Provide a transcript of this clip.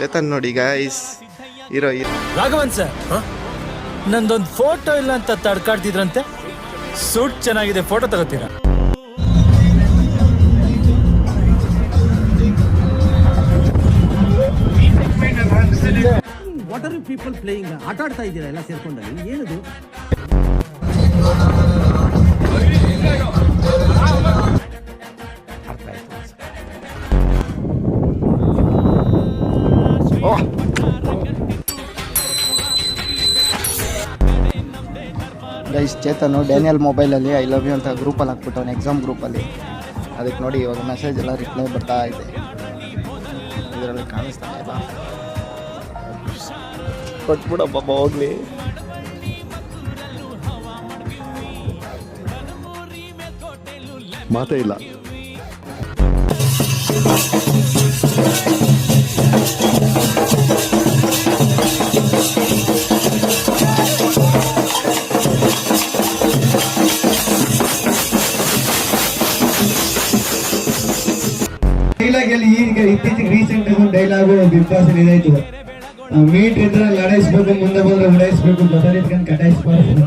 ಚೇತನ್ ನೋಡಿ guys, hero Raghavan sir, ನಂದೊಂದು photo ಇಲ್ಲ ಅಂತ ತಡ್ಕಾಡ್ತಿದ್ರಂತೆ. ಸೂಟ್ ಚೆನ್ನಾಗಿದೆ, ಫೋಟೋ ತಗೋತೀರಾ? What are you people playing? ಆಟ ಆಡ್ತಾ ಇದ್ದೀರಾ ಎಲ್ಲ ಸೇರ್ಕೊಂಡಲ್ಲಿ, ಏನದು? ಗೈಸ್, ಚೇತನು ಡ್ಯಾನಿಯಲ್ ಮೊಬೈಲಲ್ಲಿ ಐ ಲವ್ ಯು ಅಂತ ಗ್ರೂಪಲ್ಲಿ ಹಾಕ್ಬಿಟ್ಟವನು, ಎಕ್ಸಾಮ್ ಗ್ರೂಪಲ್ಲಿ. ಅದಕ್ಕೆ ನೋಡಿ ಇವಾಗ ಮೆಸೇಜ್ ಎಲ್ಲ ರಿಪ್ಲೈ ಬರ್ತಾ ಇದೆ, ಇದರಲ್ಲಿ ಕಾಣಿಸ್ತಾ ಇಲ್ಲ. ಕೊಟ್ಬಿಡಪ್ಪ ಹೋಗ್ಲಿ. ಮಾತೇ ಇಲ್ಲ. ಡೈಲಾಗ್ ಅಲ್ಲಿ ಈಗ ಇತ್ತೀಚೆಗೆ ರೀಸೆಂಟ್ ಆಗಿ ಒಂದು ಡೈಲಾಗು ಬಿಗ್ ಬಾಸ್ ಅಲ್ಲಿ ಇದಾಯ್ತು, ಮೀಟ್ ಇದ್ರೆ ಲಡಾಯಿಸ್ಬೇಕು, ಮುಂದೆ ಬಂದ್ರೆ ಉಡಾಯಿಸ್ಬೇಕು, ಜೊತೆ ಕಟಾಯಿಸ್ಬಾರ್ದು.